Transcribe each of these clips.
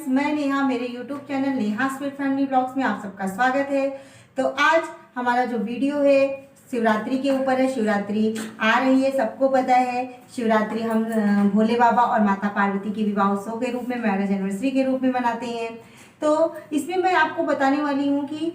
मैं नेहा, मेरे YouTube channel Neha sweet family blogs में आप सबका स्वागत है। तो आज हमारा जो वीडियो है शिवरात्रि के ऊपर है। शिवरात्रि आ रही है, सबको पता है। शिवरात्रि हम भोले बाबा और माता पार्वती के विवाह उत्सव के रूप में, मैरिज एनिवर्सरी के रूप में मनाते हैं। तो इसमें मैं आपको बताने वाली हूँ कि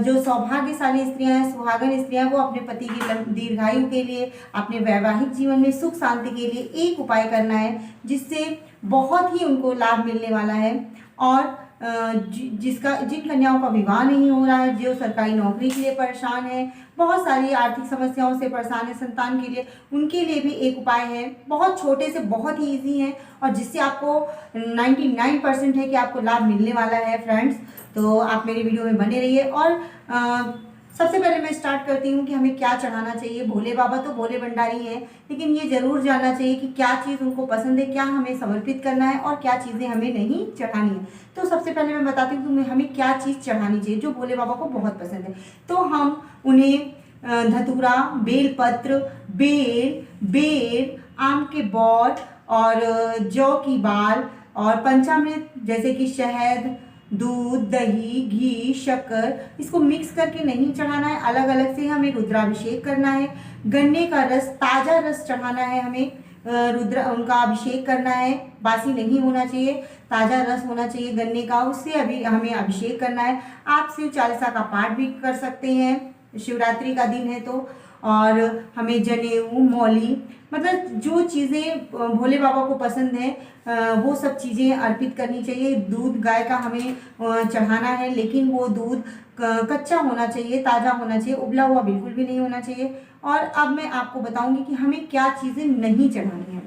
जो सौभाग्यशाली स्त्रियां हैं, सुहागन स्त्रियां, वो अपने पति की दीर्घायु के लिए, अपने वैवाहिक जीवन में सुख शांति के लिए एक उपाय करना है जिससे बहुत ही उनको लाभ मिलने वाला है। और जिन कन्याओं का विवाह नहीं हो रहा है, जो सरकारी नौकरी के लिए परेशान है, बहुत सारी आर्थिक समस्याओं से परेशान है संतान के लिए, उनके लिए भी एक उपाय है। बहुत छोटे से बहुत ही इजी है और जिससे आपको 99% है कि आपको लाभ मिलने वाला है फ्रेंड्स। तो आप मेरे वीडियो में बने रहिए। और सबसे पहले मैं स्टार्ट करती हूँ कि हमें क्या चढ़ाना चाहिए। भोले बाबा तो भोले भंडारी हैं, लेकिन ये जरूर जानना चाहिए कि क्या चीज़ उनको पसंद है, क्या हमें समर्पित करना है और क्या चीज़ें हमें नहीं चढ़ानी है। तो सबसे पहले मैं बताती हूँ कि हमें क्या चीज़ चढ़ानी चाहिए जो भोले बाबा को बहुत पसंद है। तो हम उन्हें धतूरा, बेलपत्र, बेर, आम के बौर और जौ की बाल और पंचामृत जैसे कि शहद, दूध, दही, घी, शक्कर, इसको मिक्स करके नहीं चढ़ाना है। अलग अलग से हमें रुद्राभिषेक करना है। गन्ने का रस, ताज़ा रस चढ़ाना है हमें। उनका अभिषेक करना है, बासी नहीं होना चाहिए, ताज़ा रस होना चाहिए गन्ने का, उससे अभी हमें अभिषेक करना है। आप शिव चालीसा का पाठ भी कर सकते हैं, शिवरात्रि का दिन है तो। और हमें जनेऊ, मौली, मतलब जो चीज़ें भोले बाबा को पसंद है वो सब चीज़ें अर्पित करनी चाहिए। दूध गाय का हमें चढ़ाना है, लेकिन वो दूध कच्चा होना चाहिए, ताज़ा होना चाहिए, उबला हुआ बिल्कुल भी नहीं होना चाहिए। और अब मैं आपको बताऊंगी कि हमें क्या चीज़ें नहीं चढ़ानी है,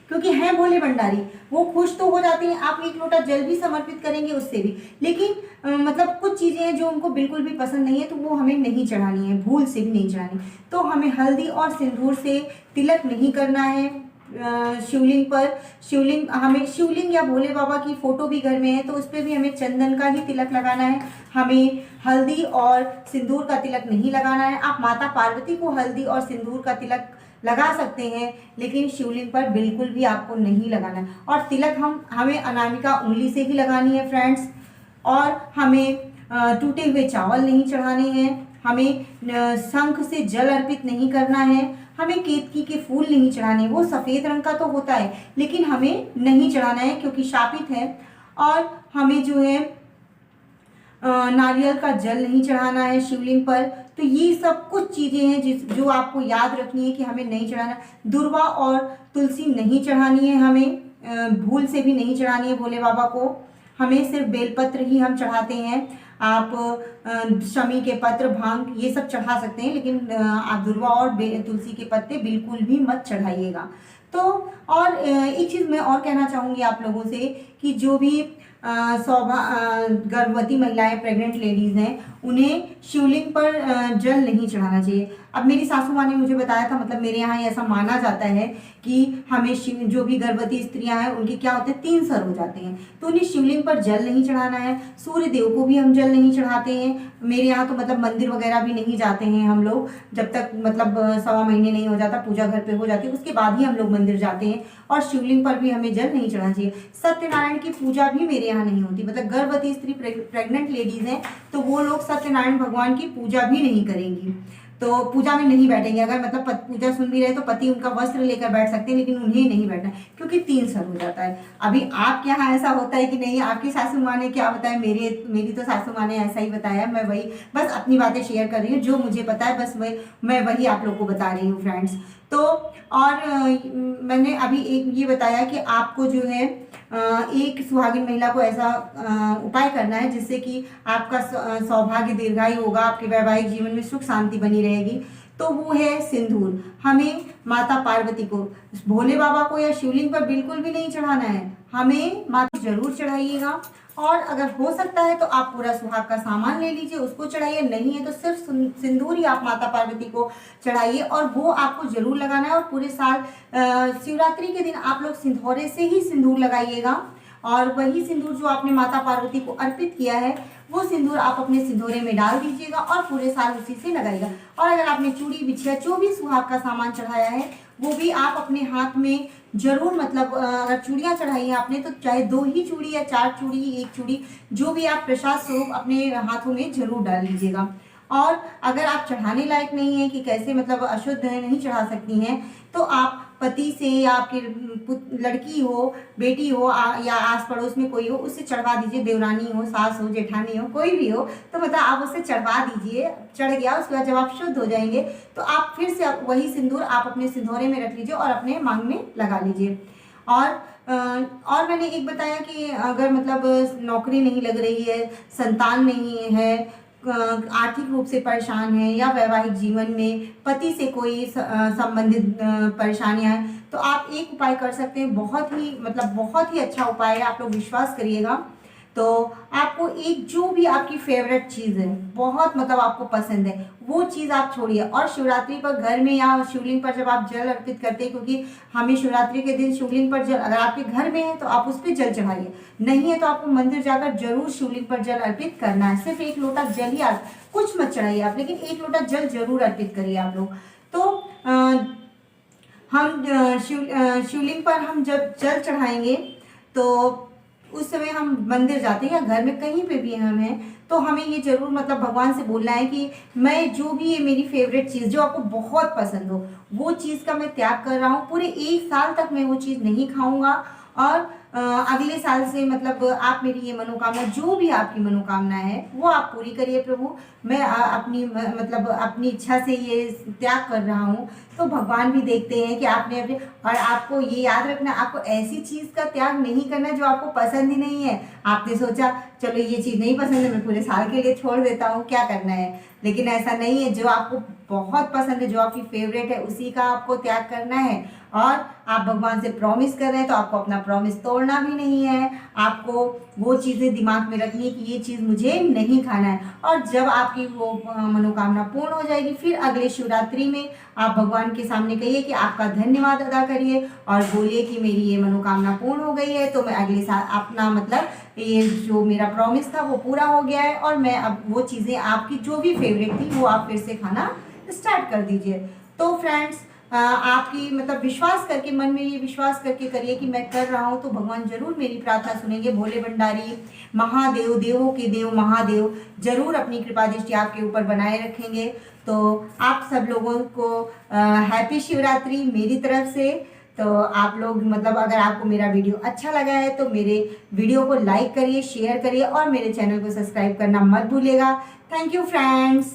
क्योंकि हैं भोले भंडारी, वो खुश तो हो जाते हैं। आप एक लोटा जल भी समर्पित करेंगे उससे भी, लेकिन मतलब कुछ चीज़ें हैं जो उनको बिल्कुल भी पसंद नहीं है, तो वो हमें नहीं चढ़ानी है, भूल से भी नहीं चढ़ानी। तो हमें हल्दी और सिंदूर से तिलक नहीं करना है शिवलिंग पर। शिवलिंग या भोले बाबा की फोटो भी घर में है तो उस पर भी हमें चंदन का ही तिलक लगाना है। हमें हल्दी और सिंदूर का तिलक नहीं लगाना है। आप माता पार्वती को हल्दी और सिंदूर का तिलक लगा सकते हैं, लेकिन शिवलिंग पर बिल्कुल भी आपको नहीं लगाना है। और तिलक हमें अनामिका उंगली से ही लगानी है फ्रेंड्स। और हमें टूटे हुए चावल नहीं चढ़ाने हैं। हमें शंख से जल अर्पित नहीं करना है। हमें केतकी के फूल नहीं चढ़ाने, वो सफ़ेद रंग का तो होता है लेकिन हमें नहीं चढ़ाना है क्योंकि शापित है। और हमें जो है नारियल का जल नहीं चढ़ाना है शिवलिंग पर। तो ये सब कुछ चीज़ें हैं जो आपको याद रखनी है कि हमें नहीं चढ़ाना। दुर्वा और तुलसी नहीं चढ़ानी है हमें, भूल से भी नहीं चढ़ानी है भोले बाबा को। हमें सिर्फ बेलपत्र ही हम चढ़ाते हैं। आप शमी के पत्र, भांग, ये सब चढ़ा सकते हैं, लेकिन आप दुर्वा और तुलसी के पत्ते बिल्कुल भी मत चढ़ाइएगा। तो और एक चीज़ मैं और कहना चाहूँगी आप लोगों से कि जो भी गर्भवती महिलाएं, प्रेग्नेंट लेडीज़ हैं, उन्हें शिवलिंग पर जल नहीं चढ़ाना चाहिए। अब मेरी सासू माँ ने मुझे बताया था, मतलब मेरे यहाँ ऐसा माना जाता है कि हमें जो भी गर्भवती स्त्रियां हैं उनके क्या होते हैं, 3 सर हो जाते हैं, तो उन्हें शिवलिंग पर जल नहीं चढ़ाना है। सूर्य देव को भी हम जल नहीं चढ़ाते हैं। मेरे यहाँ तो मतलब मंदिर वगैरह भी नहीं जाते हैं हम लोग, जब तक मतलब 1.25 महीने नहीं हो जाता, पूजा घर पे हो जाती है, उसके बाद ही हम लोग मंदिर जाते हैं। और शिवलिंग पर भी हमें जल नहीं चढ़ाना चाहिए। सत्यनारायण की पूजा भी मेरे यहाँ नहीं होती, मतलब गर्भवती स्त्री, प्रेग्नेंट लेडीज़ हैं तो वो लोग सत्यनारायण भगवान की पूजा भी नहीं करेंगी, तो पूजा में नहीं बैठेंगे। अगर मतलब पूजा सुन भी रहे तो पति उनका वस्त्र लेकर बैठ सकते हैं, लेकिन उन्हें नहीं बैठना है क्योंकि 3 सर हो जाता है। अभी आपके यहाँ ऐसा होता है कि नहीं? आपकी सासू माँ ने क्या बताया? मेरी तो सासू माँ ने ऐसा ही बताया। मैं वही बस अपनी बातें शेयर कर रही हूँ, जो मुझे पता है बस मैं वही आप लोग को बता रही हूँ फ्रेंड्स। तो और मैंने अभी एक ये बताया कि आपको जो है एक सुहागिन महिला को ऐसा उपाय करना है जिससे कि आपका सौभाग्य दीर्घायु होगा, आपके वैवाहिक जीवन में सुख शांति बनी रहेगी। तो वो है सिंदूर। हमें माता पार्वती को, भोले बाबा को या शिवलिंग पर बिल्कुल भी नहीं चढ़ाना है, हमें माता जरूर चढ़ाइएगा। और अगर हो सकता है तो आप पूरा सुहाग का सामान ले लीजिए, उसको चढ़ाइए। नहीं है तो सिर्फ सिंदूर ही आप माता पार्वती को चढ़ाइए, और वो आपको जरूर लगाना है। और पूरे साल शिवरात्रि के दिन आप लोग सिंदूरे से ही सिंदूर लगाइएगा, और वही सिंदूर जो आपने माता पार्वती को अर्पित किया है वो सिंदूर आप अपने सिंदूरे में डाल दीजिएगा और पूरे साल उसी से लगाइएगा। और अगर आपने चूड़ी, बिछिया, जो भी सुहाग का सामान चढ़ाया है वो भी आप अपने हाथ में जरूर मतलब अगर चूड़ियाँ चढ़ाई हैं आपने तो चाहे 2 ही चूड़ी या 4 चूड़ी, 1 चूड़ी, जो भी आप प्रसाद स्वरूप अपने हाथों में जरूर डाल लीजिएगा। और अगर आप चढ़ाने लायक नहीं है कि कैसे मतलब अशुद्ध है, नहीं चढ़ा सकती हैं, तो आप पति से या आपकी लड़की हो, बेटी हो, या आस पड़ोस में कोई हो, उससे चढ़वा दीजिए। देवरानी हो, सास हो, जेठानी हो, कोई भी हो, तो मतलब आप उससे चढ़वा दीजिए। चढ़ गया, उसके बाद जब आप शुद्ध हो जाएंगे तो आप फिर से वही सिंदूर आप अपने सिंदूरे में रख लीजिए और अपने मांग में लगा लीजिए। और मैंने एक बताया कि अगर मतलब नौकरी नहीं लग रही है, संतान नहीं है, आर्थिक रूप से परेशान है, या वैवाहिक जीवन में पति से कोई संबंधित परेशानियां हैं, तो आप एक उपाय कर सकते हैं। बहुत ही मतलब बहुत ही अच्छा उपाय है, आप लोग विश्वास करिएगा। तो आपको एक जो भी आपकी फेवरेट चीज़ है, बहुत मतलब आपको पसंद है, वो चीज़ आप छोड़िए। और शिवरात्रि पर घर में या शिवलिंग पर जब आप जल अर्पित करते हैं, क्योंकि हमें शिवरात्रि के दिन शिवलिंग पर जल, अगर आपके घर में है तो आप उस पर जल चढ़ाइए, नहीं है तो आपको मंदिर जाकर जरूर शिवलिंग पर जल अर्पित करना है। सिर्फ 1 लोटा जल ही, आप कुछ मत चढ़ाइए आप, लेकिन 1 लोटा जल जरूर अर्पित करिए आप लोग। तो हम शिवलिंग पर हम जब जल चढ़ाएंगे तो उस समय हम मंदिर जाते हैं या घर में कहीं पे भी हम हैं, तो हमें ये जरूर मतलब भगवान से बोलना है कि मैं जो भी है मेरी फेवरेट चीज़ जो आपको बहुत पसंद हो, वो चीज़ का मैं त्याग कर रहा हूँ। पूरे 1 साल तक मैं वो चीज़ नहीं खाऊंगा, और अगले साल से मतलब आप मेरी ये मनोकामना, जो भी आपकी मनोकामना है वो आप पूरी करिए प्रभु। मैं अपनी मतलब अपनी इच्छा से ये त्याग कर रहा हूँ। तो भगवान भी देखते हैं कि आपने अपने, और आपको ये याद रखना, आपको ऐसी चीज़ का त्याग नहीं करना जो आपको पसंद ही नहीं है। आपने सोचा चलो ये चीज़ नहीं पसंद है, मैं पूरे साल के लिए छोड़ देता हूँ, क्या करना है, लेकिन ऐसा नहीं है। जो आपको बहुत पसंद है, जो आपकी फेवरेट है, उसी का आपको त्याग करना है। और आप भगवान से प्रॉमिस कर रहे हैं तो आपको अपना प्रॉमिस तोड़ना भी नहीं है। आपको वो चीज़ें दिमाग में रखनी है कि ये चीज़ मुझे नहीं खाना है। और जब आपकी वो मनोकामना पूर्ण हो जाएगी, फिर अगले शिवरात्रि में आप भगवान के सामने कहिए कि आपका धन्यवाद अदा करिए और बोलिए कि मेरी ये मनोकामना पूर्ण हो गई है, तो मैं अगले साल अपना मतलब ये जो मेरा प्रॉमिस था वो पूरा हो गया है, और मैं अब वो चीज़ें आपकी जो भी फेवरेट थी वो आप फिर से खाना स्टार्ट कर दीजिए। तो फ्रेंड्स, आपकी मतलब विश्वास करके, मन में ये विश्वास करके करिए कि मैं कर रहा हूँ तो भगवान जरूर मेरी प्रार्थना सुनेंगे। भोले भंडारी महादेव, देवों के देव महादेव जरूर अपनी कृपा दृष्टि आपके ऊपर बनाए रखेंगे। तो आप सब लोगों को हैप्पी शिवरात्रि मेरी तरफ से। तो आप लोग मतलब अगर आपको मेरा वीडियो अच्छा लगा है तो मेरे वीडियो को लाइक करिए, शेयर करिए और मेरे चैनल को सब्सक्राइब करना मत भूलिएगा। Thank you friends.